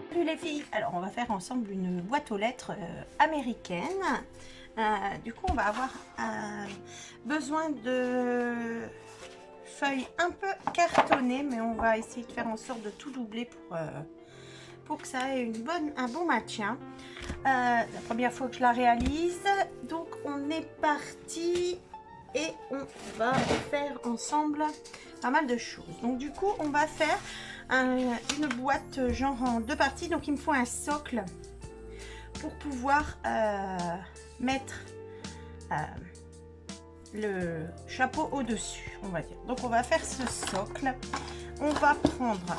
Salut les filles, alors on va faire ensemble une boîte aux lettres américaine. Du coup on va avoir besoin de feuilles un peu cartonnées, mais on va essayer de faire en sorte de tout doubler pour que ça ait un bon maintien. La première fois que je la réalise, donc on est parti et on va faire ensemble pas mal de choses. Donc du coup on va faire une boîte genre en deux parties, donc il me faut un socle pour pouvoir mettre le chapeau au dessus, on va dire. Donc on va faire ce socle. On va prendre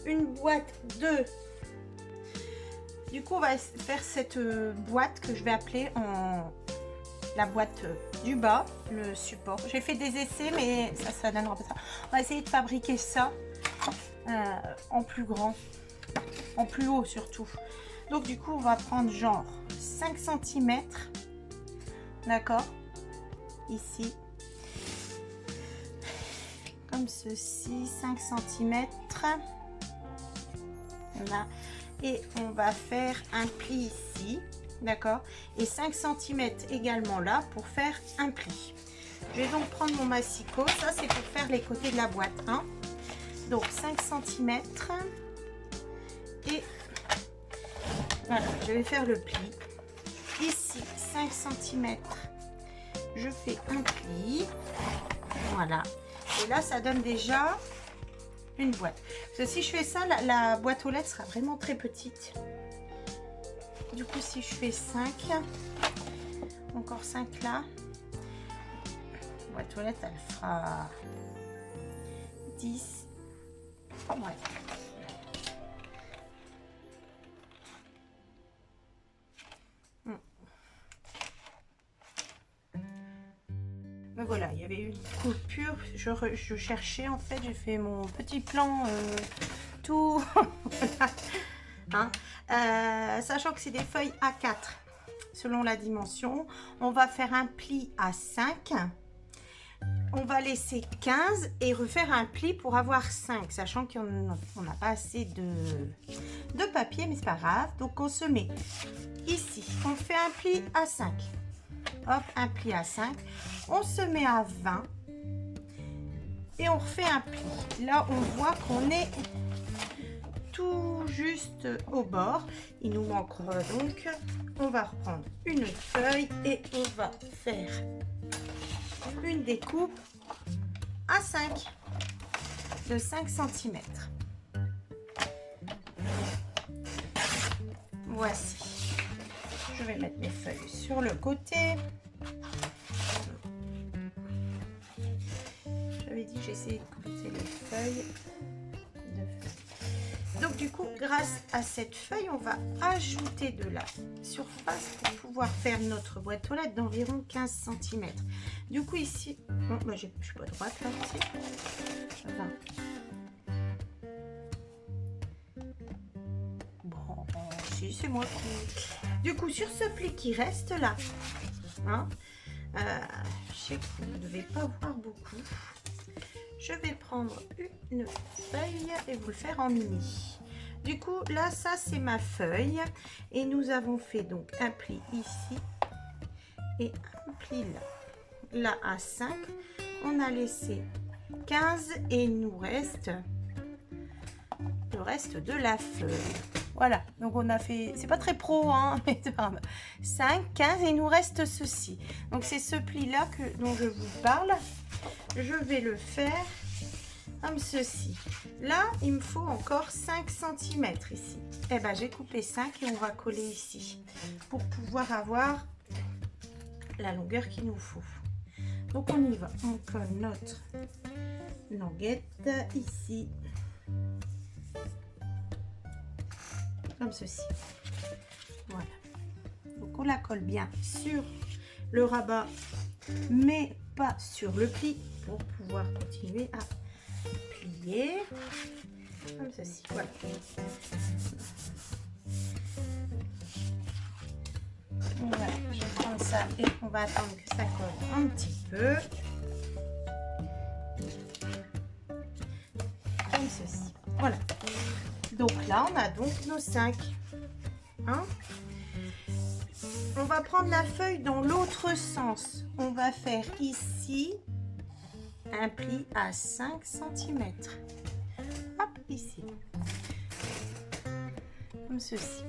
une boîte de, du coup on va faire cette boîte que je vais appeler la boîte du bas, le support. J'ai fait des essais, mais ça donnera pas ça. On va essayer de fabriquer ça en plus grand, en plus haut surtout. Donc du coup, on va prendre genre 5 cm, d'accord, ici, comme ceci, 5 cm. Voilà. Et on va faire un pli ici. D'accord, et 5 cm également là pour faire un pli. Je vais donc prendre mon massicot, ça c'est pour faire les côtés de la boîte, hein. Donc 5 cm et voilà, je vais faire le pli ici. 5 cm, je fais un pli, voilà, et là ça donne déjà une boîte. Parce que si je fais ça, la boîte aux lettres sera vraiment très petite. Du coup, si je fais 5, encore 5 là, la boîte aux lettres, elle fera 10. Ouais. Mais voilà, il y avait une coupure. Je cherchais, en fait, j'ai fait mon petit plan tout. Hein, sachant que c'est des feuilles A4 selon la dimension, on va faire un pli à 5, on va laisser 15 et refaire un pli pour avoir 5, sachant qu'on n'a pas assez de papier, mais c'est pas grave. Donc on se met ici, on fait un pli à 5, hop, un pli à 5, on se met à 20 et on refait un pli. Là on voit qu'on est tout juste au bord. Il nous manquera donc, on va reprendre une feuille et on va faire une découpe à 5 de 5 cm. Voici, je vais mettre mes feuilles sur le côté. J'avais dit que j'essayais de couper les feuilles. Donc du coup, grâce à cette feuille, on va ajouter de la surface pour pouvoir faire notre boîte aux lettres d'environ 15 cm. Du coup ici, bon, moi je suis pas droite là aussi. 20. Bon, si c'est moi qui... Du coup, sur ce pli qui reste là, hein, je sais que vous ne devez pas voir beaucoup. Je vais prendre une feuille et vous le faire en mini. Du coup, là, ça, c'est ma feuille. Et nous avons fait donc un pli ici et un pli là. Là, à 5, on a laissé 15 et il nous reste le reste de la feuille. Voilà, donc on a fait, c'est pas très pro, hein, mais c'est pas grave. 5, 15 et il nous reste ceci. Donc c'est ce pli-là dont je vous parle. Je vais le faire comme ceci. Là, il me faut encore 5 cm ici. Et ben, j'ai coupé 5 et on va coller ici pour pouvoir avoir la longueur qu'il nous faut. Donc, on y va. On colle notre languette ici. Comme ceci. Voilà. Donc, on la colle bien sur le rabat, mais pas sur le pli pour pouvoir continuer à plier comme ceci. Voilà. Voilà, je vais prendre ça et on va attendre que ça colle un petit peu comme ceci. Voilà. Donc Donc là, on a donc nos 5. Hein? On va prendre la feuille dans l'autre sens. On va faire ici un pli à 5 cm. Hop, ici. Comme ceci.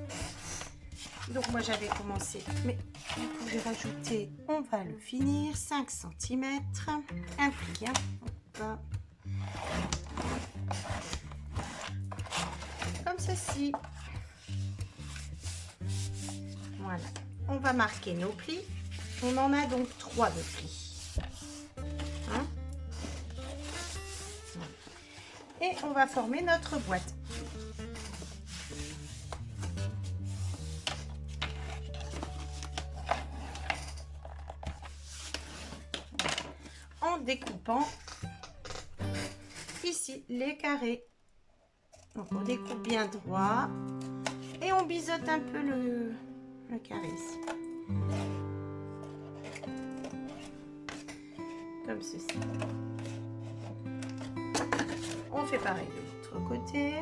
Donc moi j'avais commencé, mais du coup j'ai rajouté, on va le finir, 5 cm, un pli, hein. Hop. Comme ceci. Voilà. On va marquer nos plis. On en a donc 3 de plis. Hein? Et on va former notre boîte. En découpant ici les carrés. Donc on découpe bien droit et on biseaute un peu le carré ici. Comme ceci. On fait pareil de l'autre côté.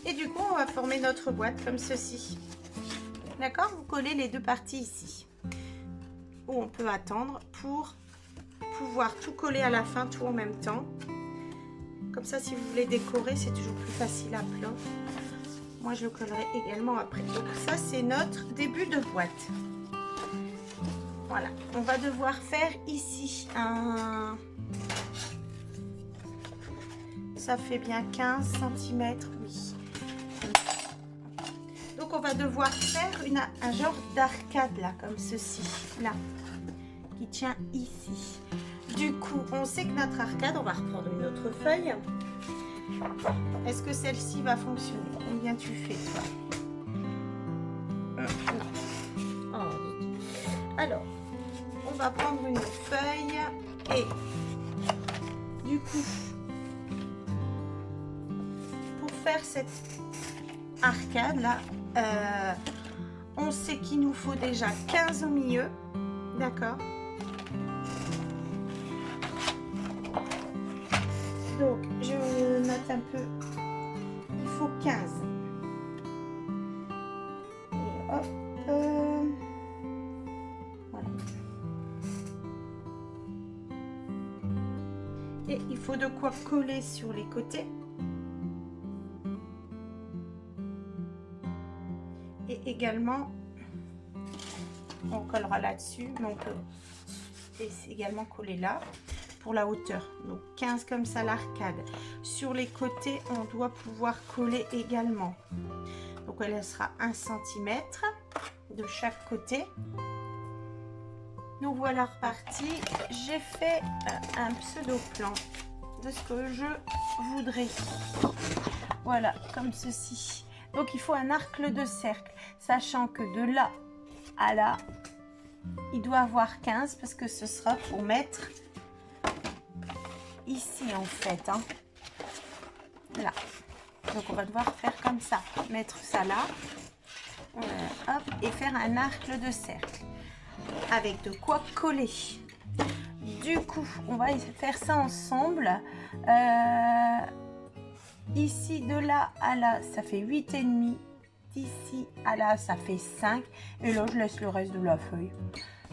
Et du coup, on va former notre boîte comme ceci. D'accord? Vous collez les deux parties ici. Où on peut attendre pour pouvoir tout coller à la fin, tout en même temps. Comme ça, si vous voulez décorer, c'est toujours plus facile à plat. Moi, je le collerai également après. Donc ça, c'est notre début de boîte. Voilà. On va devoir faire ici un... Ça fait bien 15 cm, oui. Donc, on va devoir faire un genre d'arcade, là, comme ceci, là, qui tient ici. Du coup, on sait que notre arcade, on va reprendre une autre feuille. Est-ce que celle-ci va fonctionner? Combien tu fais, toi? Alors, on va prendre une feuille et du coup, pour faire cette arcade là, on sait qu'il nous faut déjà 15 au milieu, d'accord? Donc, je note un peu, il faut 15. Et hop, voilà. Et il faut de quoi coller sur les côtés. Et également, on collera là-dessus, donc et c'est également collé là pour la hauteur. Donc 15 comme ça l'arcade. Sur les côtés, on doit pouvoir coller également. Donc elle sera 1 cm de chaque côté. Donc voilà reparti. J'ai fait un pseudo plan de ce que je voudrais. Voilà, comme ceci. Donc il faut un arc de cercle, sachant que de là à là, il doit avoir 15 parce que ce sera pour mettre ici en fait. Hein. Là. Donc on va devoir faire comme ça, mettre ça là, hop, et faire un arc de cercle avec de quoi coller. Du coup, on va faire ça ensemble. Ici, de là à là, ça fait 8,5. D'ici à là, ça fait 5. Et là, je laisse le reste de la feuille.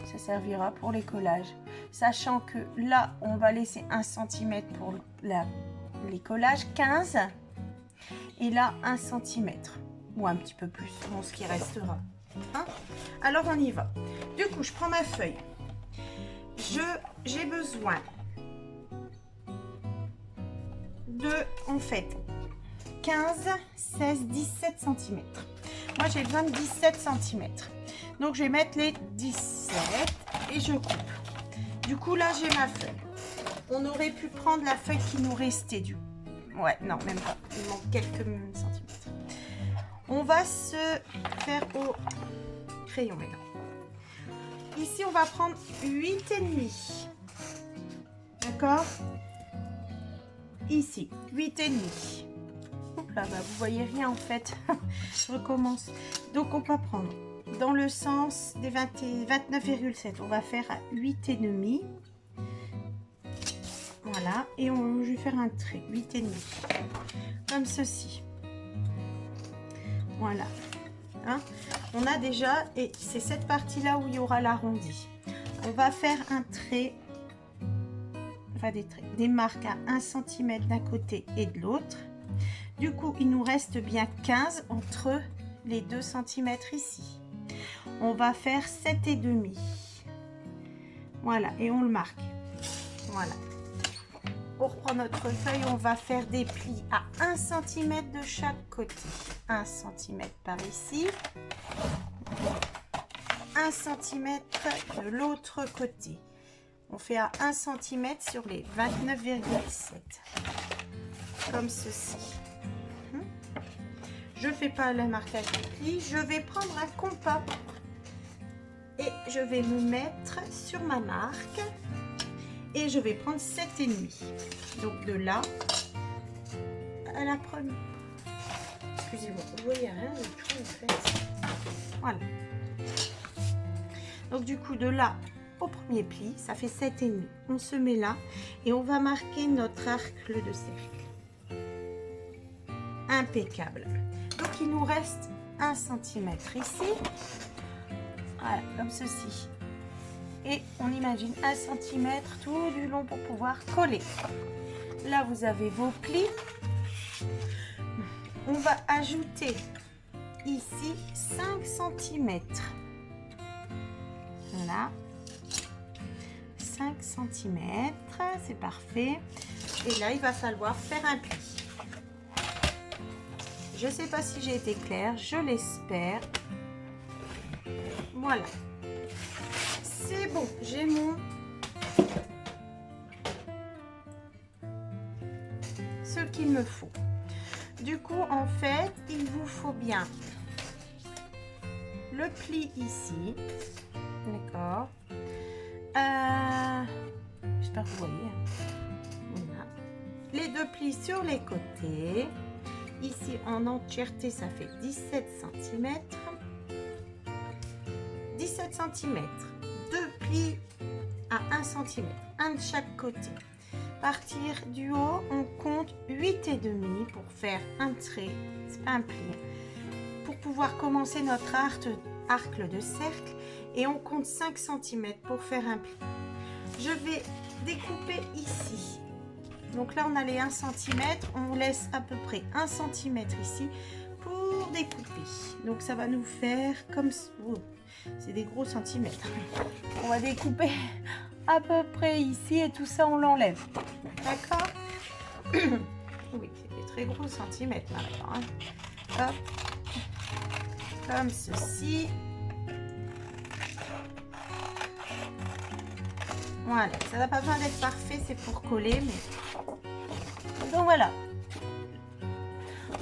Ça servira pour les collages. Sachant que là, on va laisser 1 cm pour les collages, 15. Et là, 1 cm. Ou un petit peu plus, bon, ce qui restera. Hein? Alors, on y va. Du coup, je prends ma feuille. J'ai besoin de, en fait, 15, 16, 17 cm. Moi, j'ai besoin de 17 cm. Donc, je vais mettre les 17 et je coupe. Du coup, là, j'ai ma feuille. On aurait pu prendre la feuille qui nous restait du. Ouais, non, même pas. Il manque quelques centimètres. On va se faire au crayon maintenant. Ici, on va prendre 8,5. D'accord? Ici, 8,5. Là, bah, vous voyez rien en fait. Je recommence. Donc, on va prendre dans le sens des 29,7. On va faire à 8,5. Voilà, et je vais faire un trait, 8,5. Comme ceci. Voilà. Hein? On a déjà, et c'est cette partie-là où il y aura l'arrondi. On va faire un trait, enfin des marques à 1 cm d'un côté et de l'autre. Du coup, il nous reste bien 15 entre les 2 cm ici. On va faire 7,5. Voilà, et on le marque. Voilà. On reprend notre feuille, on va faire des plis à 1 cm de chaque côté. 1 cm par ici. 1 cm de l'autre côté. On fait à 1 cm sur les 29,7. Comme ceci. Je ne fais pas le marquage du pli. Je vais prendre un compas. Et je vais me mettre sur ma marque. Et je vais prendre 7,5. Donc de là à la première. Excusez-moi, vous voyez rien du tout en fait. Voilà. Donc du coup de là au premier pli, ça fait 7,5. On se met là et on va marquer notre arc de cercle. Impeccable. Donc il nous reste 1 cm ici. Voilà, comme ceci. Et on imagine 1 cm tout du long pour pouvoir coller. Là vous avez vos plis. On va ajouter ici 5 cm. Voilà. 5 cm, c'est parfait. Et là il va falloir faire un pli. Je ne sais pas si j'ai été claire, je l'espère. Voilà. C'est bon, j'ai ce qu'il me faut. Du coup, en fait, il vous faut bien le pli ici. D'accord. J'espère que vous voyez. Voilà. Les 2 plis sur les côtés. Ici, en entièreté, ça fait 17 cm. 17 cm. 2 plis à 1 cm, un de chaque côté. Partir du haut, on compte 8,5 pour faire un trait, c'est pas un pli, pour pouvoir commencer notre arc de cercle, et on compte 5 cm pour faire un pli. Je vais découper ici. Donc là, on a les 1 cm, on laisse à peu près 1 cm ici pour découper. Donc ça va nous faire comme ça. Oh, c'est des gros centimètres. On va découper à peu près ici et tout ça on l'enlève. D'accord. Oui, c'est des très gros centimètres maintenant. Hein. Hop. Comme ceci. Voilà, ça n'a pas besoin d'être parfait, c'est pour coller, mais donc voilà.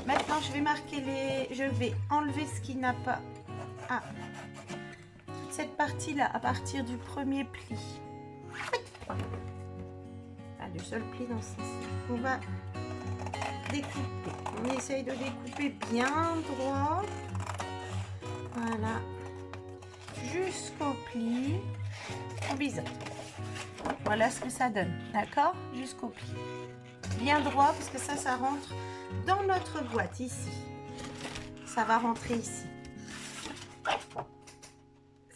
Maintenant je vais marquer je vais enlever ce qui n'a pas. Ah. Cette partie là à partir du premier pli, du seul pli dans ce sens, on va découper. On essaye de découper bien droit, voilà, jusqu'au pli. On biseaute. Voilà ce que ça donne, d'accord, jusqu'au pli bien droit, parce que ça rentre dans notre boîte ici, ça va rentrer ici.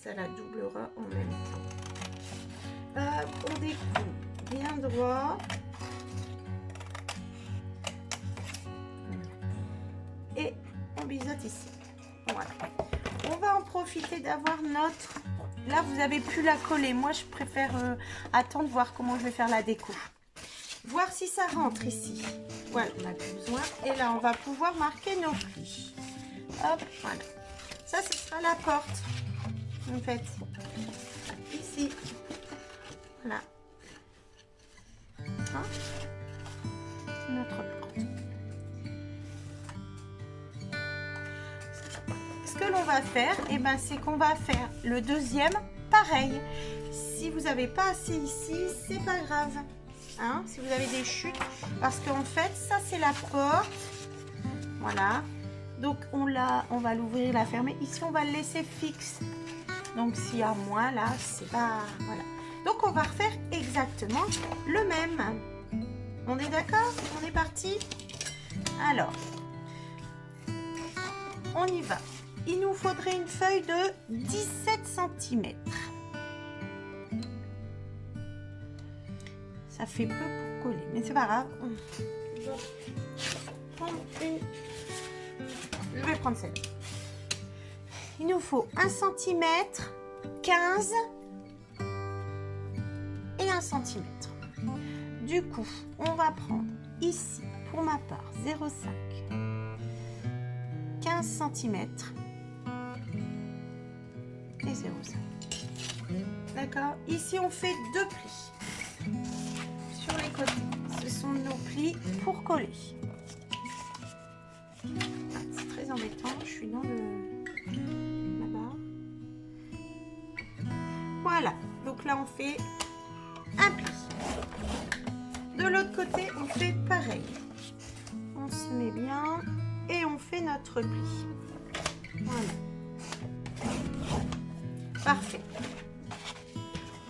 Ça la doublera en même temps. On découpe bien droit. Et on biseaute ici. Voilà. On va en profiter d'avoir notre... Là, vous avez pu la coller. Moi, je préfère attendre, voir comment je vais faire la découpe. Voir si ça rentre ici. Voilà, on n'a plus besoin. Et là, on va pouvoir marquer nos plis. Hop, voilà. Ça, ce sera la porte. En fait, ici, voilà, hein, notre porte. Ce que l'on va faire, eh ben, c'est qu'on va faire le deuxième pareil. Si vous n'avez pas assez ici, c'est pas grave, hein, si vous avez des chutes, parce qu'en fait, ça c'est la porte, voilà. Donc on va l'ouvrir, la fermer. Ici on va le laisser fixe. Donc s'il y a moins là, c'est pas... Voilà. Donc on va refaire exactement le même. On est d'accord? On est parti? Alors, on y va. Il nous faudrait une feuille de 17 cm. Ça fait peu pour coller, mais c'est pas grave. Je vais prendre celle-là. Il nous faut 1 cm, 15 et 1 cm. Du coup, on va prendre ici, pour ma part, 0,5, 15 cm et 0,5. D'accord? Ici, on fait 2 plis sur les côtés. Ce sont nos plis pour coller. C'est très embêtant, je suis dans la barre. Voilà, donc là, on fait un pli. De l'autre côté, on fait pareil. On se met bien et on fait notre pli. Voilà. Parfait.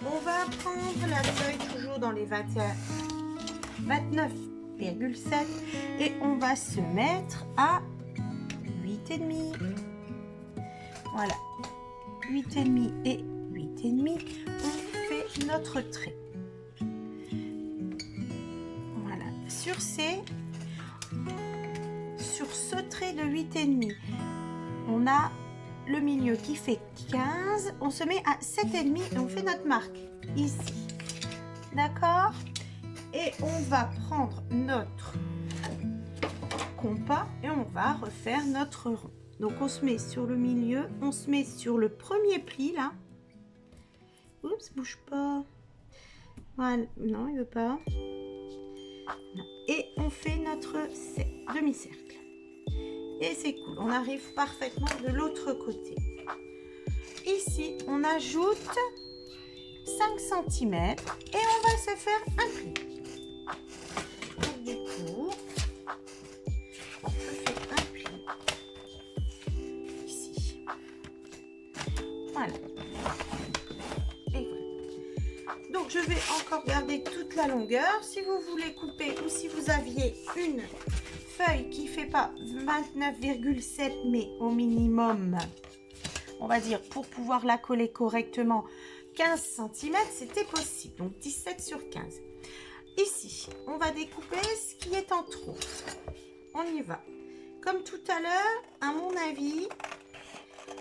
On va prendre la feuille toujours dans les 29,7 et on va se mettre à 8,5. Voilà. 8,5 et 8,5. On fait notre trait. Sur ce trait de 8,5, on a le milieu qui fait 15, on se met à 7,5 et on fait notre marque ici. D'accord? Et on va prendre notre compas et on va refaire notre rond. Donc on se met sur le milieu, on se met sur le premier pli là. Oups, bouge pas. Voilà, non, il veut pas. Et on fait notre demi-cercle. Et c'est cool, on arrive parfaitement de l'autre côté. Ici, on ajoute 5 cm et on va se faire un pli. Donc, du coup, on fait un pli ici. Voilà. Et voilà. Donc, je vais encore garder toute la longueur. Si vous voulez couper ou si vous aviez une feuille qui fait pas 29,7 mais au minimum, on va dire pour pouvoir la coller correctement 15 cm, c'était possible. Donc 17 sur 15. Ici, on va découper ce qui est en trop. On y va. Comme tout à l'heure, à mon avis,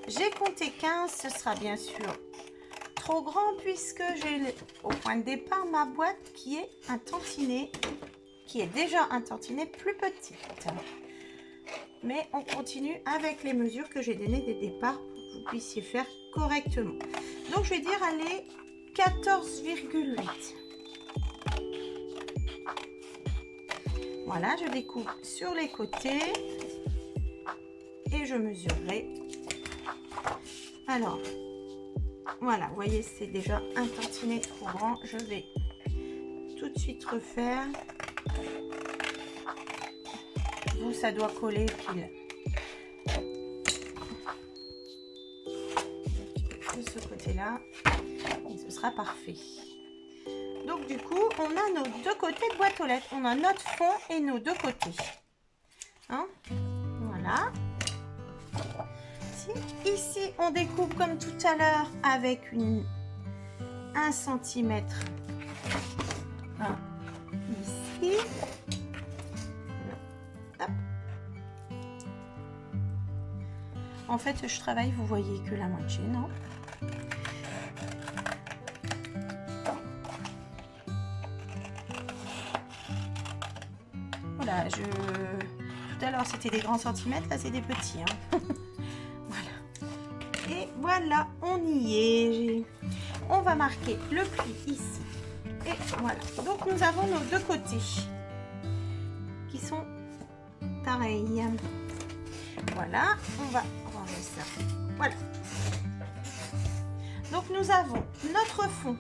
j'ai compté 15. Ce sera bien sûr trop grand puisque j'ai au point de départ ma boîte qui est un tantinet, qui est déjà un tantinet plus petite. Mais on continue avec les mesures que j'ai données dès le départ pour que vous puissiez faire correctement. Donc je vais dire allez 14,8. Voilà, je découpe sur les côtés et je mesurerai. Alors voilà, vous voyez, c'est déjà un tantinet trop grand. Je vais tout de suite refaire. Vous, ça doit coller pile. De ce côté-là, et ce sera parfait. Donc, du coup, on a nos deux côtés de boîte aux lettres. On a notre fond et nos deux côtés. Hein? Voilà. Ici, on découpe comme tout à l'heure avec 1 cm. Ici. Hop. En fait, je travaille, vous voyez que la moitié, non? Voilà, tout à l'heure c'était des grands centimètres, là c'est des petits. Hein. Voilà. Et voilà, on y est. On va marquer le pli ici. Et voilà. Donc nous avons nos deux côtés qui sont pareils. Voilà, on va ranger ça. Voilà. Donc nous avons notre fond.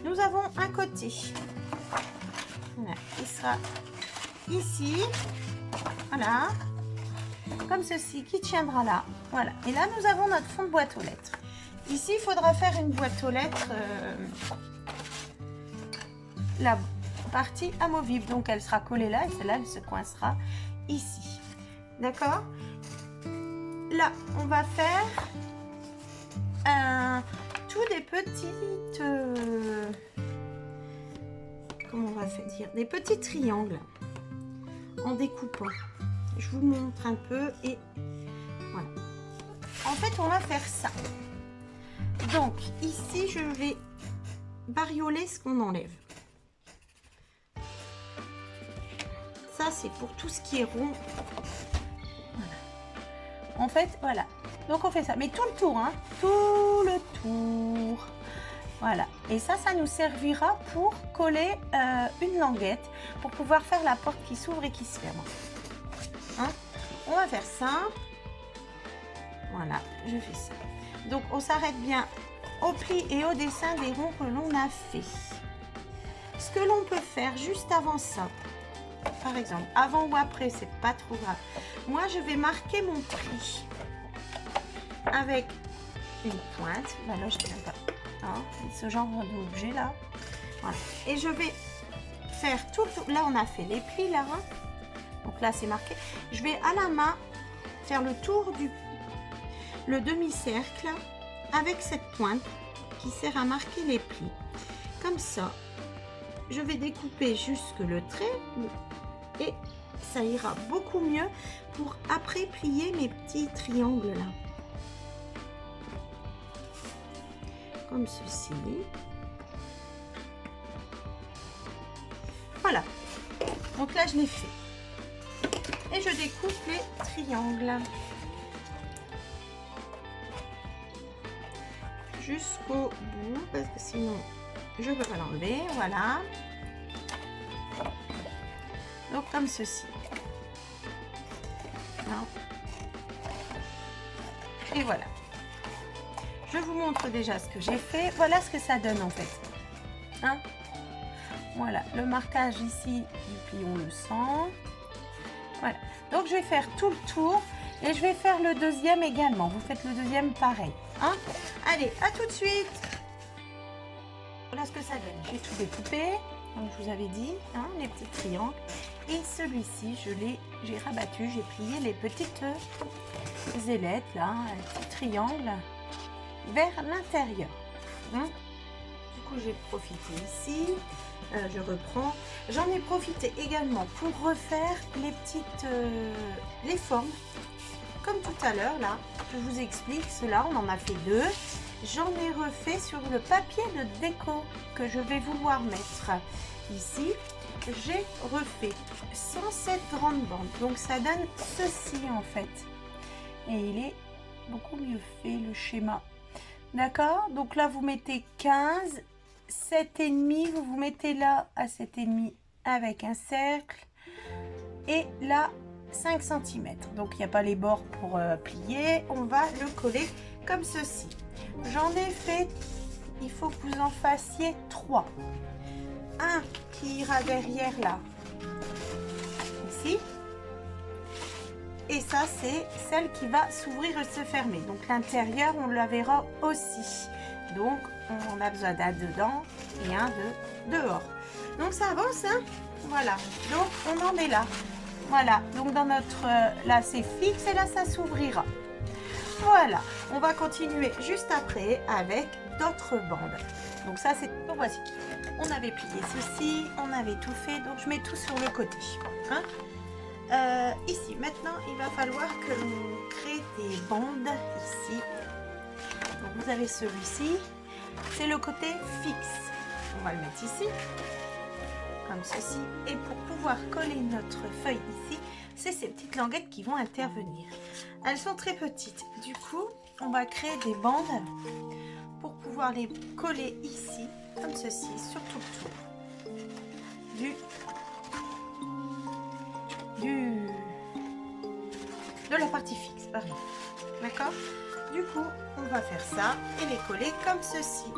Nous avons un côté. Voilà, il sera ici. Voilà. Comme ceci, qui tiendra là. Voilà. Et là, nous avons notre fond de boîte aux lettres. Ici, il faudra faire une boîte aux lettres, la partie amovible. Donc, elle sera collée là et celle-là, elle se coincera ici. D'accord? Là, on va faire tout des petites... comment on va dire? Des petits triangles en découpant. Je vous montre un peu et voilà. En fait, on va faire ça. Donc, ici, je vais barioler ce qu'on enlève. Ça, c'est pour tout ce qui est rond. Voilà. En fait, voilà. Donc, on fait ça. Mais tout le tour, hein. Tout le tour. Voilà. Et ça, ça nous servira pour coller une languette pour pouvoir faire la porte qui s'ouvre et qui se ferme. Hein? On va faire ça. Voilà, je fais ça. Donc, on s'arrête bien au pli et au dessin des ronds que l'on a fait. Ce que l'on peut faire juste avant ça, par exemple, avant ou après, c'est pas trop grave. Moi, je vais marquer mon pli avec une pointe. Bah là, je tiens pas. Hein, ce genre d'objet là. Voilà. Et je vais faire tout le tour. Là, on a fait les plis là. Hein. Donc là, c'est marqué. Je vais à la main faire le tour du demi-cercle avec cette pointe qui sert à marquer les plis. Comme ça, je vais découper jusque le trait et ça ira beaucoup mieux pour après plier mes petits triangles là. Comme ceci. Voilà. Donc là, je l'ai fait. Et je découpe les triangles. Jusqu'au bout, parce que sinon, je ne peux pas l'enlever. Voilà. Donc, comme ceci. Non. Et voilà. Je vous montre déjà ce que j'ai fait. Voilà ce que ça donne en fait. Hein? Voilà, le marquage ici du pli, on le sent. Voilà. Donc je vais faire tout le tour et je vais faire le deuxième également. Vous faites le deuxième pareil. Hein? Allez, à tout de suite. Voilà ce que ça donne. J'ai tout découpé, comme je vous avais dit, hein, les petits triangles. Et celui-ci, j'ai rabattu, j'ai plié les petites ailettes là, les petits triangles vers l'intérieur. Hein? Du coup, j'ai profité ici. Je reprends. J'en ai profité également pour refaire les petites les formes. Comme tout à l'heure, là, je vous explique cela. On en a fait deux. J'en ai refait sur le papier de déco que je vais vouloir mettre ici. J'ai refait 107 grandes bandes. Donc, ça donne ceci en fait. Et il est beaucoup mieux fait le schéma. D'accord? Donc là, vous mettez 15, 7,5, vous vous mettez là à 7,5 avec un cercle. Et là, 5 cm. Donc, il n'y a pas les bords pour plier. On va le coller comme ceci. J'en ai fait, il faut que vous en fassiez 3. Un qui ira derrière là, ici. Et ça, c'est celle qui va s'ouvrir et se fermer. Donc, l'intérieur, on la verra aussi. Donc, on a besoin d'un dedans et un de dehors. Donc, ça avance, hein? Voilà. Donc, on en est là. Voilà. Donc, dans notre... là, c'est fixe et là, ça s'ouvrira. Voilà. On va continuer juste après avec d'autres bandes. Donc, ça, c'est... Donc, voici. On avait plié ceci. On avait tout fait. Donc, je mets tout sur le côté. Hein? Ici, maintenant, il va falloir que l'on crée des bandes ici. Donc, vous avez celui-ci, c'est le côté fixe. On va le mettre ici, comme ceci. Et pour pouvoir coller notre feuille ici, c'est ces petites languettes qui vont intervenir. Elles sont très petites. Du coup, on va créer des bandes pour pouvoir les coller ici, comme ceci, sur tout le tour de la partie fixe, pardon. D'accord? Du coup, on va faire ça et les coller comme ceci.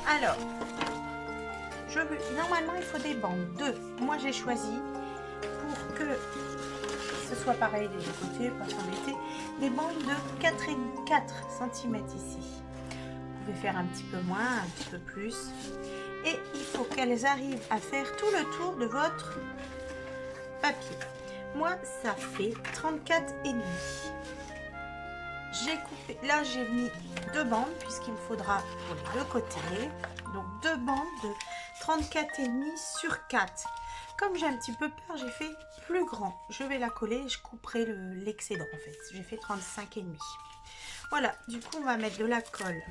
Alors, normalement, il faut des bandes. 2. Moi, j'ai choisi pour que soit pareil des deux côtés, pas s'embêter. Des bandes de 4 cm ici. Vous pouvez faire un petit peu moins, un petit peu plus. Et il faut qu'elles arrivent à faire tout le tour de votre papier. Moi, ça fait 34,5. J'ai coupé, là j'ai mis 2 bandes puisqu'il me faudra pour les deux côtés. Donc 2 bandes de 34,5 sur 4. Comme j'ai un petit peu peur, j'ai fait plus grand. Je vais la coller et je couperai l'excédent en fait. J'ai fait 35,5. Voilà, du coup on va mettre de la colle.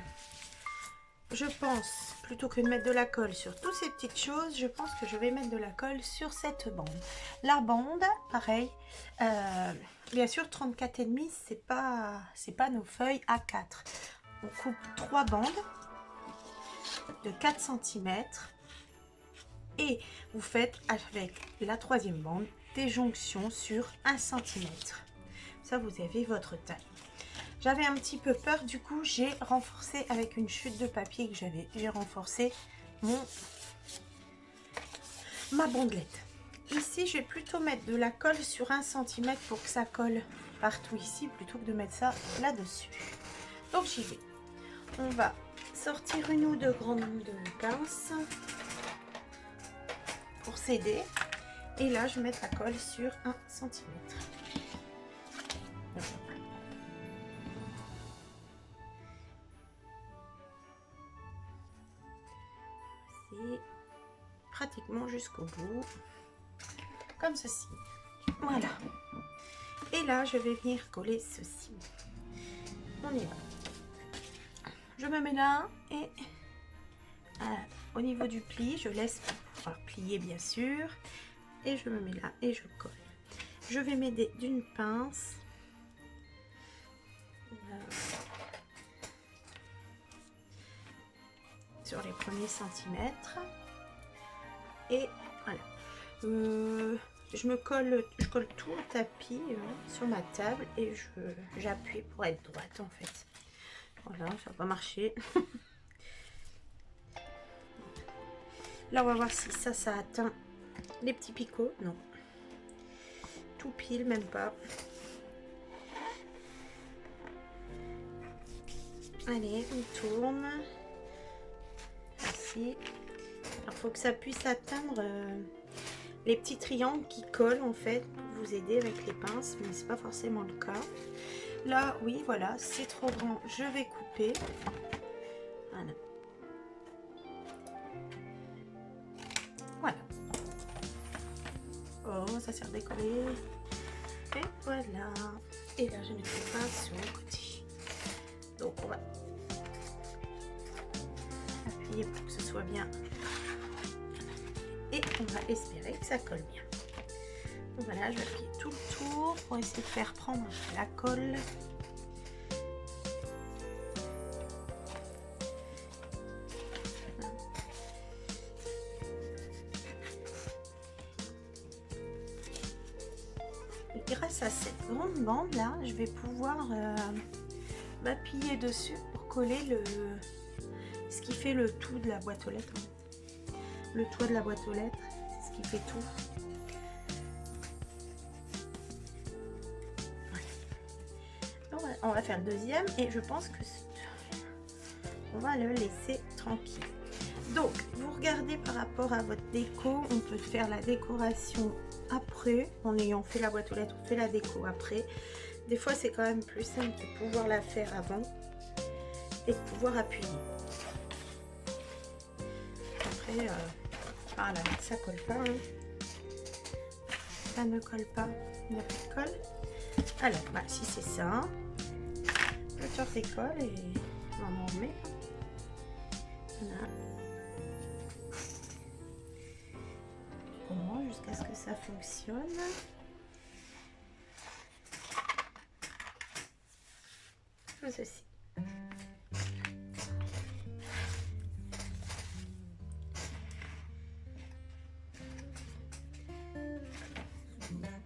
Je pense, plutôt que de mettre de la colle sur toutes ces petites choses, je pense que je vais mettre de la colle sur cette bande. La bande, pareil, bien sûr 34,5, c'est pas nos feuilles A4. On coupe 3 bandes de 4 cm et vous faites avec la 3e bande des jonctions sur 1 cm. Ça, vous avez votre taille. J'avais un petit peu peur, du coup j'ai renforcé avec une chute de papier que j'avais. J'ai renforcé ma bandelette. Ici, je vais plutôt mettre de la colle sur 1 cm pour que ça colle partout ici, plutôt que de mettre ça là-dessus. Donc j'y vais. On va sortir une ou deux grandes pinces pour s'aider. Et là, je vais mettre la colle sur 1 cm. Pratiquement jusqu'au bout, comme ceci. Voilà. Et là, je vais venir coller ceci. On y va. Je me mets là et au niveau du pli, je laisse pouvoir plier bien sûr. Et je me mets là et je colle. Je vais m'aider d'une pince. Là. Sur les premiers centimètres. Et voilà, je colle tout au tapis sur ma table et j'appuie pour être droite en fait. Voilà, ça va pas marcher. Là, on va voir si ça atteint les petits picots. Non, tout pile, même pas. Allez, on tourne. Ici. Il faut que ça puisse atteindre les petits triangles qui collent en fait pour vous aider avec les pinces, mais c'est pas forcément le cas. Là, oui, voilà, c'est trop grand, je vais couper. Voilà. Voilà. Oh, ça sert à décoller. Et voilà. Et là, je mets les pinces sur le côté. Donc, on va appuyer pour que ce soit bien. Et on va espérer que ça colle bien. Donc voilà, je vais appuyer tout le tour pour essayer de faire prendre la colle. Et grâce à cette grande bande là, je vais pouvoir m'appuyer dessus pour coller ce qui fait le tout de la boîte aux lettres. Le toit de la boîte aux lettres, c'est ce qui fait tout. Voilà. Donc, on va faire le deuxième et je pense que on va le laisser tranquille. Donc, vous regardez par rapport à votre déco, on peut faire la décoration après, en ayant fait la boîte aux lettres, on fait la déco après. Des fois, c'est quand même plus simple de pouvoir la faire avant et de pouvoir appuyer. Après, voilà, ça colle pas, hein. Ça ne colle pas, il n'y a plus de colle. Alors, bah, si c'est ça, le tour décolle et on en remet. Voilà. Comment jusqu'à ce que ça fonctionne. Tout ceci.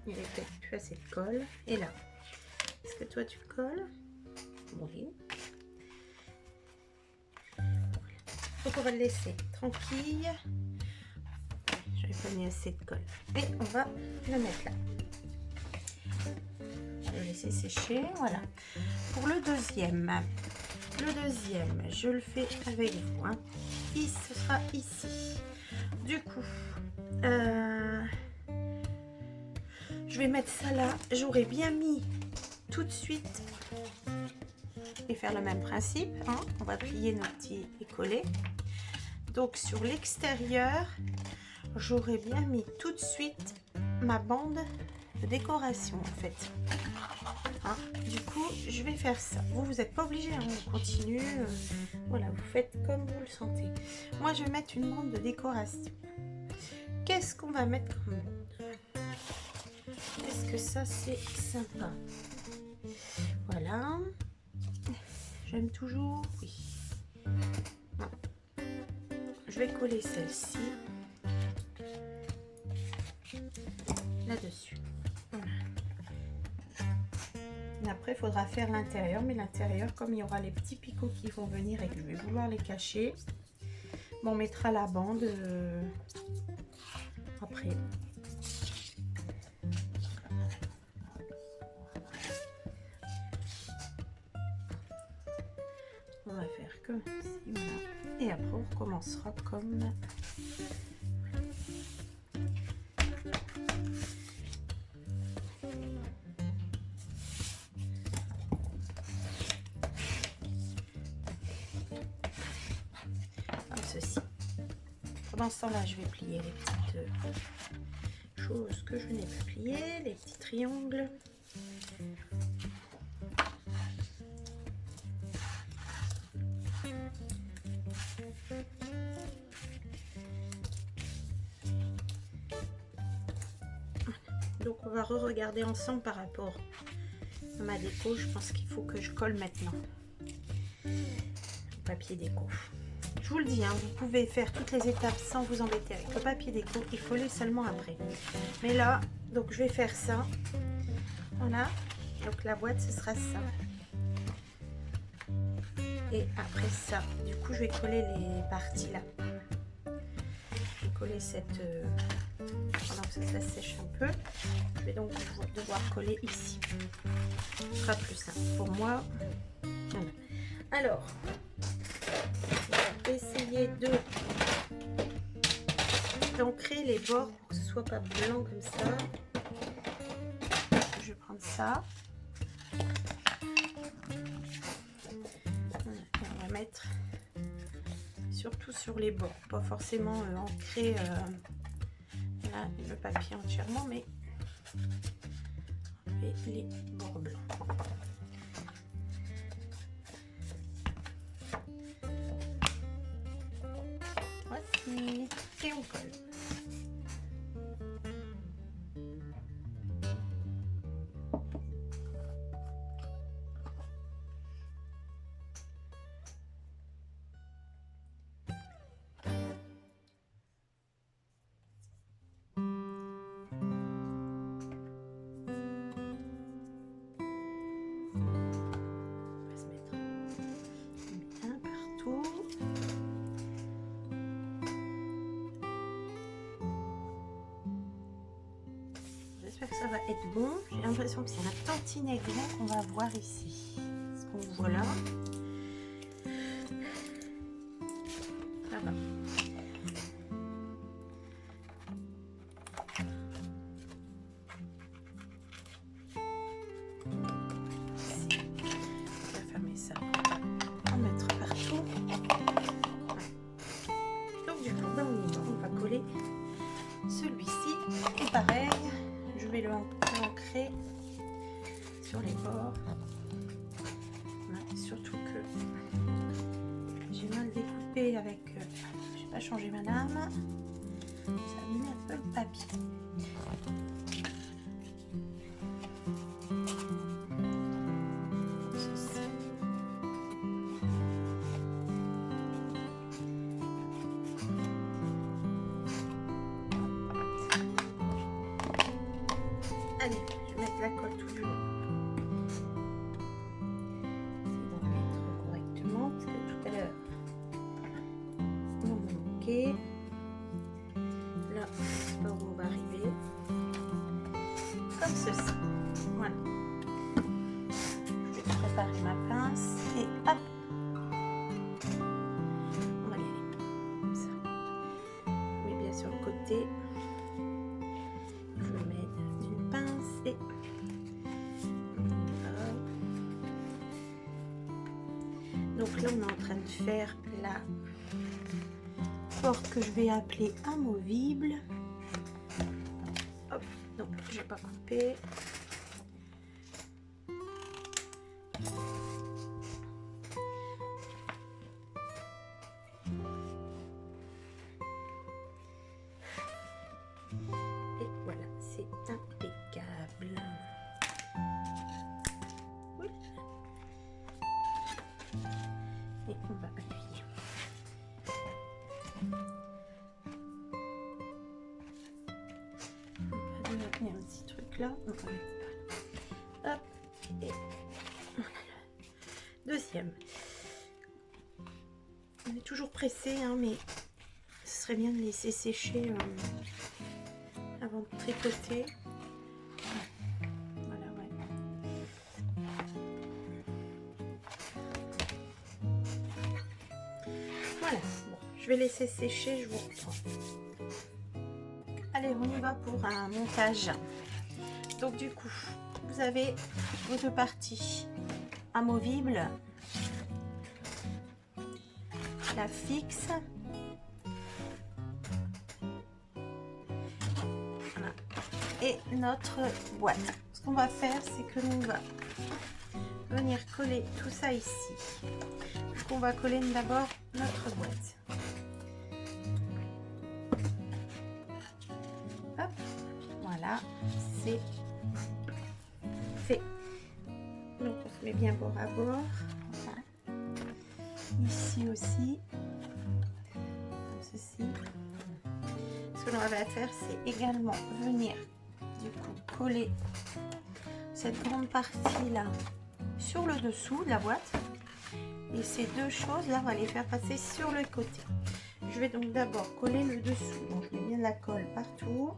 Il est peut-être plus assez de colle. Et là, est-ce que toi tu colles? Oui. Donc on va le laisser tranquille. Je vais pas mis assez de colle. Et on va le mettre là. laisser sécher. Voilà. Pour le deuxième, je le fais avec vous. Hein. Ce sera ici. Du coup, je vais mettre ça là. J'aurais bien mis tout de suite et faire le même principe. Hein. On va plier nos petits et coller. Donc sur l'extérieur, j'aurais bien mis tout de suite ma bande de décoration en fait. Hein. Du coup, je vais faire ça. Vous n'êtes pas obligé, hein, on continue. Voilà, vous faites comme vous le sentez. Moi, je vais mettre une bande de décoration. Qu'est-ce qu'on va mettre comme bande? Est-ce que ça, c'est sympa? Voilà. J'aime toujours, oui. Je vais coller celle-ci là-dessus. Voilà. Après, il faudra faire l'intérieur, mais l'intérieur, comme il y aura les petits picots qui vont venir et que je vais vouloir les cacher, bon, on mettra la bande après. On va faire comme ceci, voilà. Et après, on recommencera comme... ceci. Pendant ce temps-là, je vais plier les petites choses que je n'ai pas pliées, les petits triangles. Donc on va re-regarder ensemble par rapport à ma déco. Je pense qu'il faut que je colle maintenant le papier déco. Je vous le dis, hein, vous pouvez faire toutes les étapes sans vous embêter avec le papier déco et coller seulement après. Mais là, donc je vais faire ça. Voilà. Donc la boîte, ce sera ça. Et après ça, du coup, je vais coller les parties là. Je vais coller cette... pendant que ça sèche un peu. Je vais donc devoir coller ici. Ce sera plus simple pour moi. Voilà. Alors... essayer d'ancrer les bords pour que ce soit pas blanc comme ça. Je vais prendre ça. Et on va mettre surtout sur les bords, pas forcément ancrer là, le papier entièrement, mais les bords blancs. Voici, et on colle. J'espère que ça va être bon. J'ai l'impression que c'est un tantinet grand qu'on va voir ici. Ce qu'on voit là. Ça va. On va fermer ça. On va mettre partout. Donc du coup, on va coller celui-ci. Et pareil. Je vais l'ancrer sur les bords. Surtout que j'ai mal découpé avec... j'ai pas changé ma lame. Ça abîme un peu le papier. Allez, je vais mettre la colle tout du long. Essayer d'en mettre correctement parce que tout à l'heure, on m'a manqué. Là, c'est pas où on va arriver. préparer ma pince et hop, on va y aller comme ça. Je mets bien sur le côté, je mets une pince et donc là on est en train de faire la porte que je vais appeler amovible. Hop, non, j'ai pas coupé. Et voilà, c'est impeccable. Oui. Et on va appuyer. On va donner un petit truc là. On va mettre. Hop. Et voilà. Deuxième. On est toujours pressé, hein, mais ce serait bien de laisser sécher avant de tricoter. Voilà, ouais. Voilà, bon, je vais laisser sécher, je vous reprends. Allez, on y va pour un montage. Donc du coup, vous avez vos deux parties amovibles, la fixe. Voilà. Et notre boîte. Ce qu'on va faire, c'est que l'on va venir coller tout ça ici. Donc on va coller d'abord notre boîte. Hop, voilà, c'est fait. Donc on se met bien bord à bord. Voilà. Ici aussi, comme ceci. Ce que l'on va faire, c'est également venir du coup coller cette grande partie là sur le dessous de la boîte, et ces deux choses là on va les faire passer sur le côté. Je vais donc d'abord coller le dessous, donc je mets bien de la colle partout.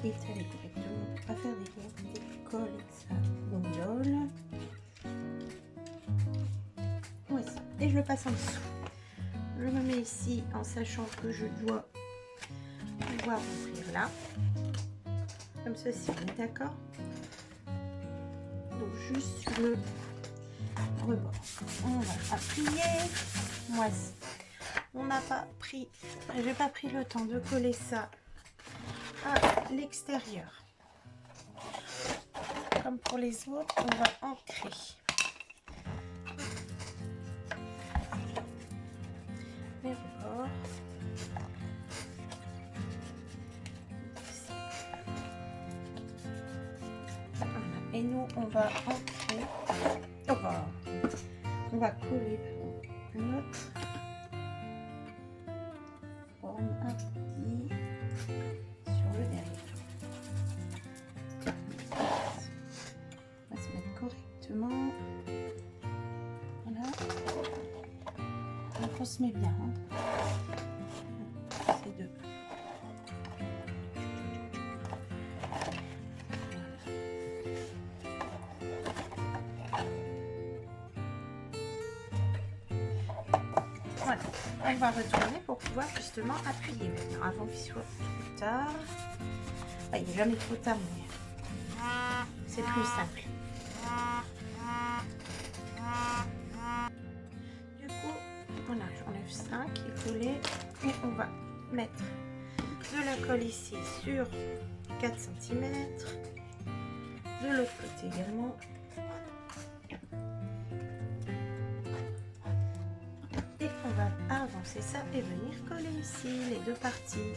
Étaler correctement, pas faire des colles et que ça gondole. Oui, et je le passe en dessous. Je me mets ici en sachant que je dois pouvoir ouvrir là, comme ceci, on est d'accord? Donc juste sur le rebord. On va appuyer. Moi, on n'a pas pris, j'ai pas pris le temps de coller ça à l'extérieur. Comme pour les autres, on va ancrer. Les rebords. Voilà. Et nous, on va ancrer. On va coller notre forme ici sur le derrière. On va se mettre correctement. Voilà. Donc on se met bien. Hein. Ces deux. Voilà, on va retourner pour pouvoir justement appuyer maintenant avant qu'il soit trop tard. Ah, il n'est jamais trop tard, mais c'est plus simple. Du coup, voilà, j'enlève ça qui est collé et on va mettre de la colle ici sur 4 cm. De l'autre côté également. Et on va avancer ça et venir coller ici les deux parties.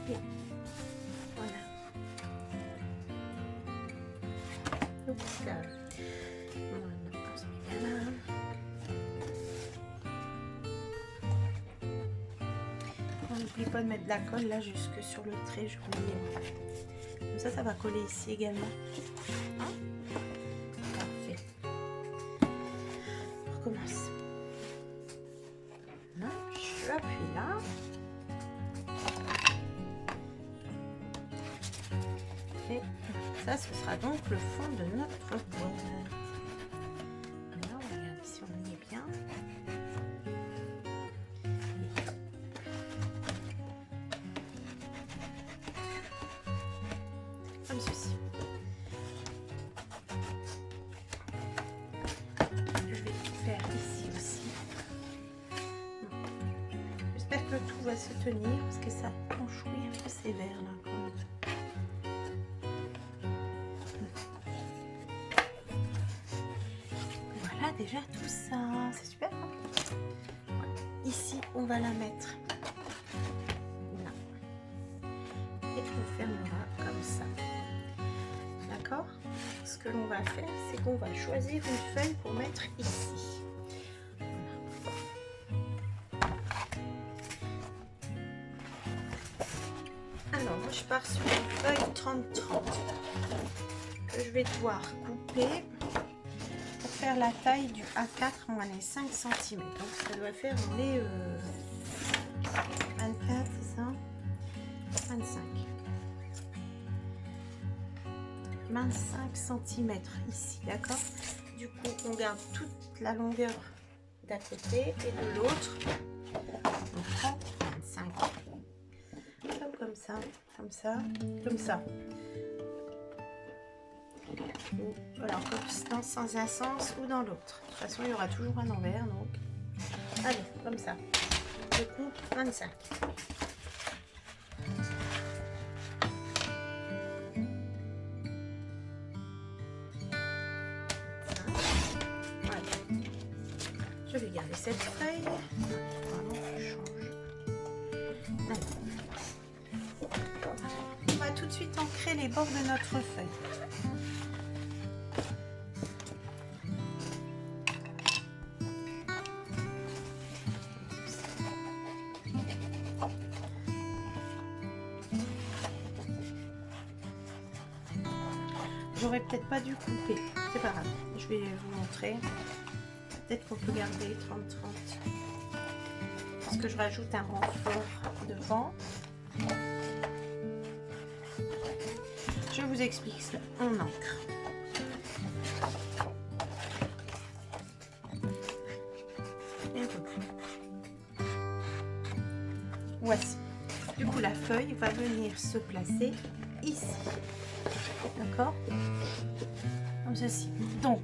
Et voilà. Donc là, voilà, on se met bien là. On n'oublie n'oublie pas de mettre de la colle là jusque sur le trait, je oubliais. Comme ça va coller ici également. Hein? Parfait. On recommence. Là, je appuie là. Et ça, ce sera donc le fond de notre boîte. Alors, on regarde si on y est bien. Comme ceci. Je vais tout faire ici aussi. J'espère que tout va se tenir parce que ça penchouille un peu sévère là quand même. Voilà déjà tout ça, c'est super. Hein? Ici on va la mettre là et on fermera comme ça. D'accord? Ce que l'on va faire, c'est qu'on va choisir une feuille pour mettre ici. Alors, moi je pars sur une feuille 30-30 que je vais devoir couper pour faire la taille du A4 moins les 5 cm. Donc ça doit faire les 24, c'est ça? 25. 25 cm ici, d'accord? Du coup, on garde toute la longueur d'un côté et de l'autre, on prend 25. Comme ça, comme ça, comme ça. Ou alors dans un sens ou dans l'autre. De toute façon, il y aura toujours un envers, donc. Allez, comme ça. Je coupe 25. Je vais garder cette feuille. Vraiment, je change. On va tout de suite ancrer les bords de notre feuille. J'aurais peut-être pas dû couper. C'est pas grave. Je vais vous montrer. Peut-être qu'on peut garder 30-30 parce que je rajoute un renfort devant. Je vous explique ça. On ancre. Et un peu plus. Voici. Du coup, la feuille va venir se placer ici. D'accord? Comme ceci. Donc,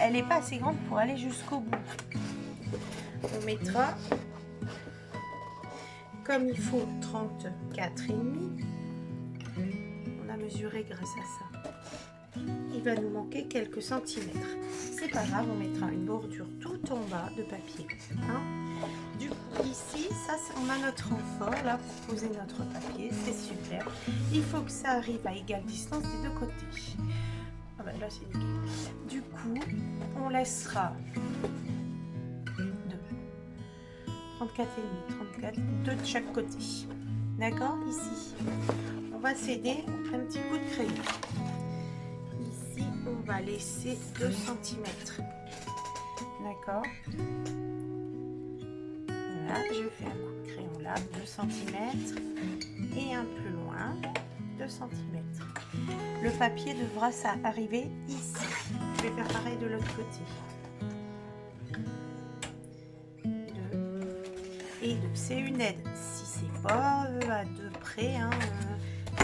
elle n'est pas assez grande pour aller jusqu'au bout. On mettra, comme il faut, 34,5. On a mesuré grâce à ça. Il va nous manquer quelques centimètres. C'est pas grave, on mettra une bordure tout en bas de papier. Hein? Du coup, ici, ça, on a notre renfort là pour poser notre papier. C'est super. Il faut que ça arrive à égale distance des deux côtés. Ah ben là, c'est nickel. Du coup, on laissera 34,5, 2 de chaque côté. D'accord? Ici, on va céder un petit coup de crayon. Ici, on va laisser 2 cm. D'accord? Voilà, je fais un coup de crayon là, 2 cm. Et un peu loin, 2 cm. Le papier devra arriver ici. Je vais faire pareil de l'autre côté. 2 et 2. C'est une aide. Si c'est pas à 2 près, hein,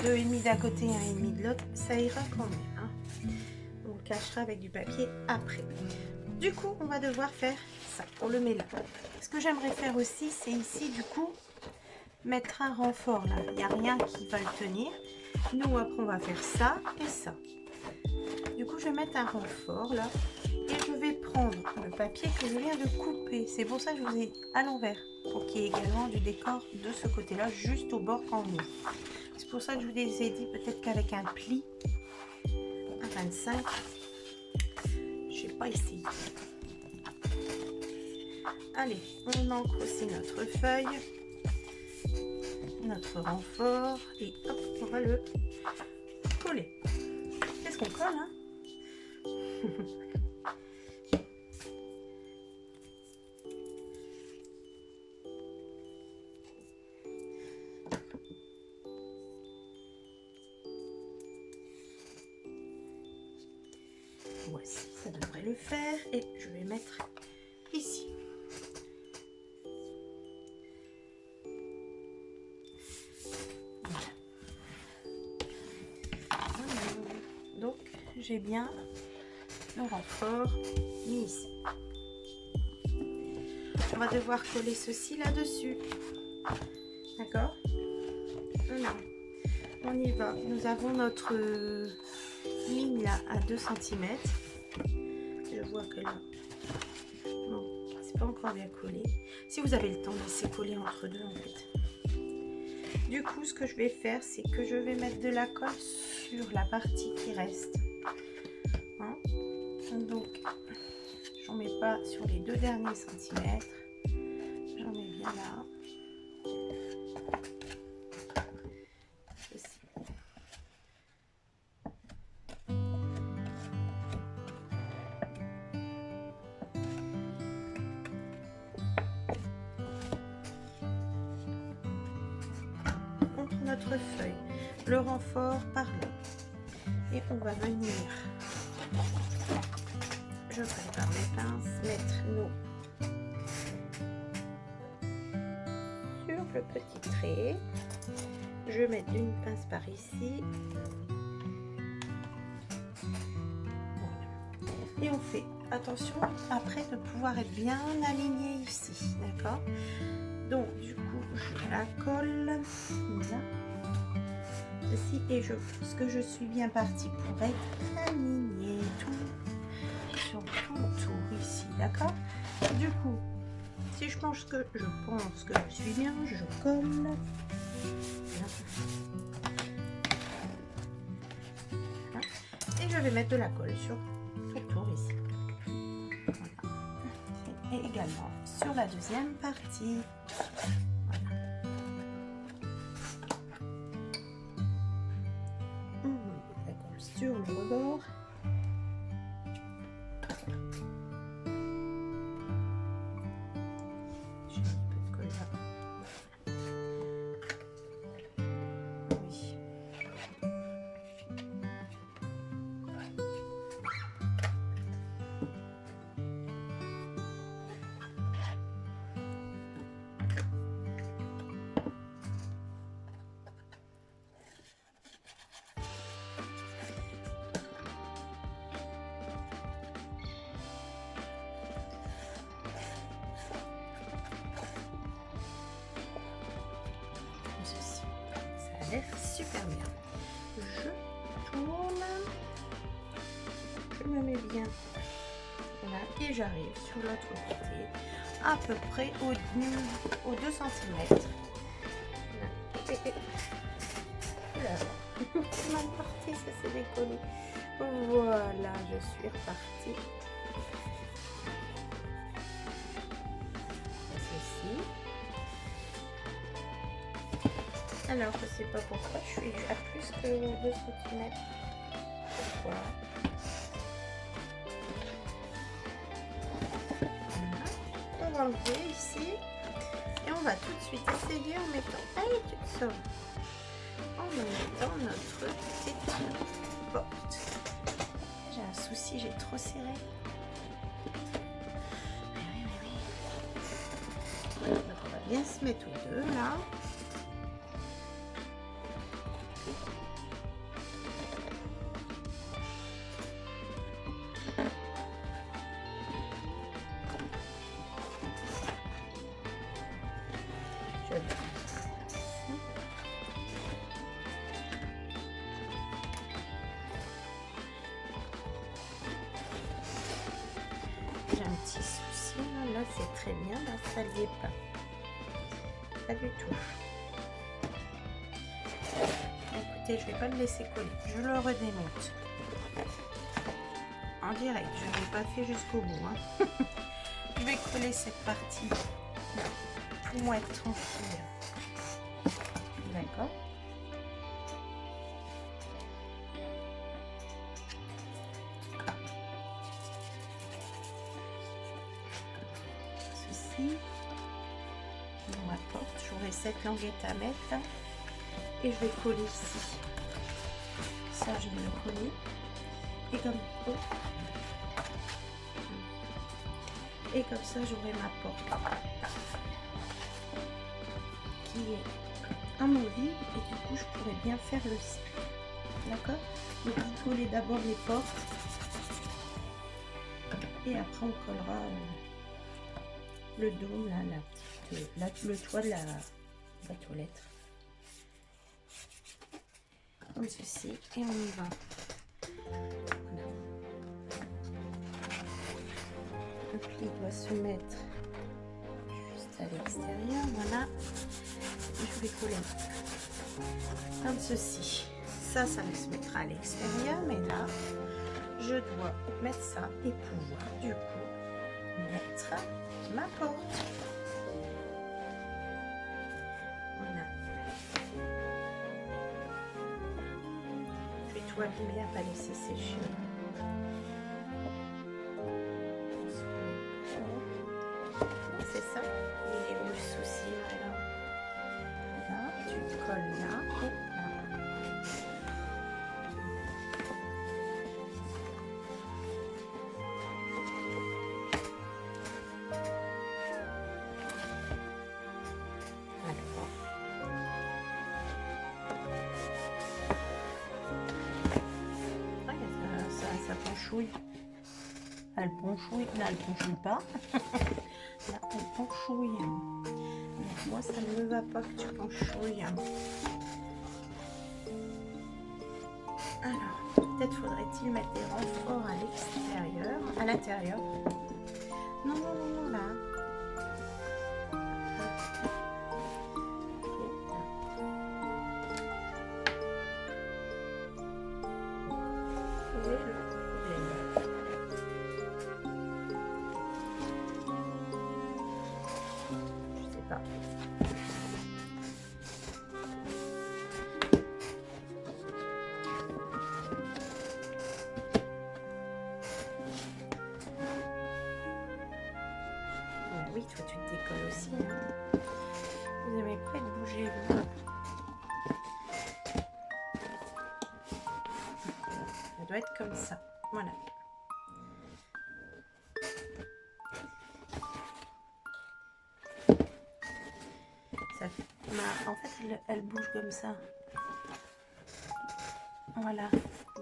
2,5 d'un côté, 1,5 de l'autre, ça ira quand même. Hein. On le cachera avec du papier après. Du coup, on va devoir faire ça. On le met là. Ce que j'aimerais faire aussi, c'est ici, du coup, mettre un renfort là. Il n'y a rien qui va le tenir. Nous, après, on va faire ça et ça. Du coup, je vais mettre un renfort là. Et je vais prendre le papier que je viens de couper. C'est pour ça que je vous ai à l'envers. Pour qu'il y ait également du décor de ce côté-là, juste au bord quand on ouvre. C'est pour ça que je vous ai dit peut-être qu'avec un pli à 25, je n'ai pas essayé. Allez, on encre aussi notre feuille. notre renfort et hop, on va le coller. Qu'est-ce qu'on colle, hein? Voici, ça devrait le faire et je vais mettre ici. Donc j'ai bien le renfort mis ici. On va devoir coller ceci là-dessus. D'accord? Voilà. On y va. Nous avons notre ligne là à 2 cm. Je vois que là, non, c'est pas encore bien collé. Si vous avez le temps, laissez coller entre deux en fait. Du coup, ce que je vais faire, c'est que je vais mettre de la colle sur la partie qui reste. Hein? Donc, j'en mets pas sur les 2 derniers centimètres. J'en mets bien là. Ceci. Entre notre feuille, le renfort par là. Et on va venir, je prépare mes pinces, mettre nos sur le petit trait. Je vais mettre une pince par ici. Voilà. Et on fait attention après de pouvoir être bien aligné ici, d'accord? Donc du coup, je la colle là. Ceci et ce que je suis bien partie pour être alignée tout sur tout autour ici, d'accord? Du coup, si je pense que je suis bien, je colle là. Et je vais mettre de la colle sur tout autour ici. Voilà. Et également sur la deuxième partie. Sur le rebord. J'ai mis un peu de colle là. Oui. Ceci, ça a l'air super bien. Je tourne, je me mets bien là et j'arrive sur l'autre côté à peu près aux 2 cm. C'est mal parti, ça s'est décollé. Voilà, je suis repartie. Ceci. Alors, je sais pas pourquoi, je suis à plus que 2 cm. Pourquoi? Voilà. On va enlever ici. Et on va tout de suite essayer en mettant... Allez, tu te sauves. En mettant notre petite porte. J'ai un souci, j'ai trop serré. Oui. Donc, on va bien se mettre aux deux, là. J'ai un petit souci là, c'est très bien, là ça n'y est pas du tout. Écoutez, je vais pas le laisser coller, je le redémonte en direct, je ne l'ai pas fait jusqu'au bout, hein. Je vais coller cette partie là, pour moi être tranquille. D'accord. Ceci. Dans ma porte, j'aurai cette languette à mettre. Et je vais coller ici. Ça, je vais le coller. Et comme et comme ça, j'aurai ma porte qui est amovible et du coup, je pourrais bien faire le cercle. D'accord? Donc, vous collez d'abord les portes et après, on collera le dôme, là, le toit de la boîte aux lettres. Comme ceci, et on y va. Voilà. Le pli doit se mettre juste à l'extérieur, voilà. Et je vais coller comme ceci. Ça va se mettre à l'extérieur, mais là, je dois mettre ça et pouvoir du coup mettre ma porte. Voilà. Je vais tout abîmer à pas laisser sécher. C'est ça, il est où le souci alors? Là, tu colles là, hop là. Alors. Ouais, ça penchouille. Elle penchouille. Là, elle penchouille pas. Là, elle penchouille. Donc, moi, ça ne me va pas que tu penchouilles. Alors, peut-être faudrait-il mettre des renforts à l'extérieur, à l'intérieur. Non, non, non, non, là. Où est le problème? Je sais pas. Oui, toi tu te décolles aussi. Hein. Vous n'avez pas de bouger, vous. Ça doit être comme ça. Voilà. Ça, en fait, elle bouge comme ça. Voilà.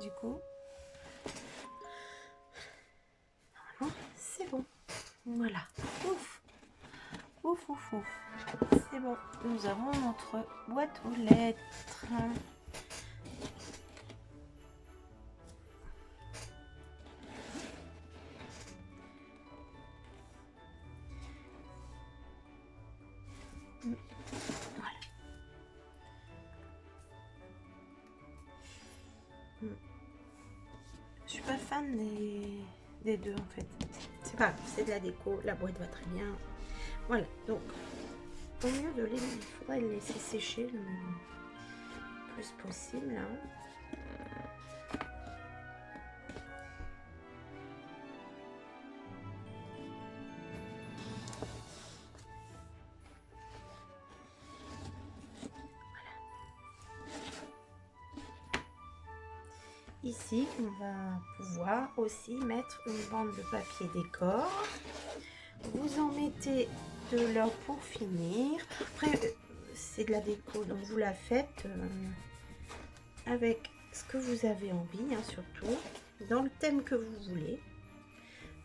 Du coup, normalement, c'est bon. Voilà. Ouf. Ouf, ouf, ouf. C'est bon. Nous avons notre boîte aux lettres. Voilà. Je suis pas fan des deux en fait. C'est pas grave, c'est de la déco. La boîte va très bien. Voilà. Donc, au mieux de les, il faudrait les laisser sécher le plus possible. Hein. Ici, on va pouvoir aussi mettre une bande de papier décor. Vous en mettez de l'or pour finir. Après, c'est de la déco, donc vous la faites avec ce que vous avez envie, hein, surtout dans le thème que vous voulez.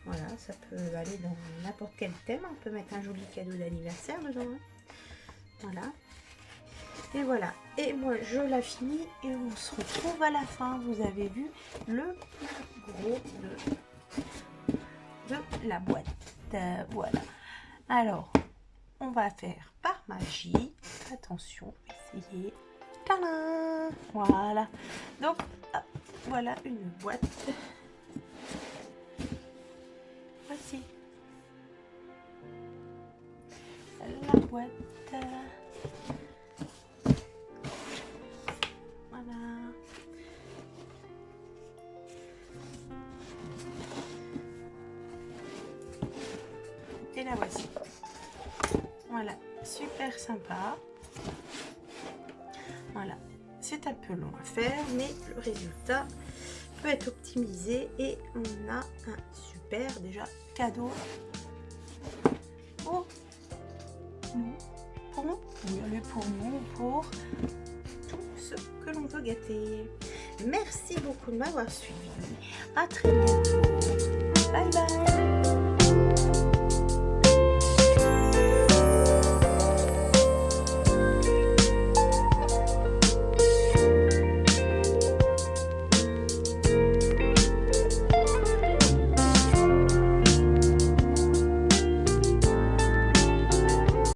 Voilà, ça peut aller dans n'importe quel thème. On peut mettre un joli cadeau d'anniversaire dedans. Hein. Voilà. Et voilà. Et moi, je la finis et on se retrouve à la fin. Vous avez vu le plus gros de la boîte. Voilà. Alors, on va faire par magie. Attention, essayez. Tadam! Voilà. Donc, hop, voilà une boîte. Voici la boîte. la voici. Voilà, super sympa. Voilà, c'est un peu long à faire, mais le résultat peut être optimisé et on a un super déjà cadeau pour nous, pour nous, pour tout ce que l'on veut gâter. Merci beaucoup de m'avoir suivi. À très bientôt. Bye bye.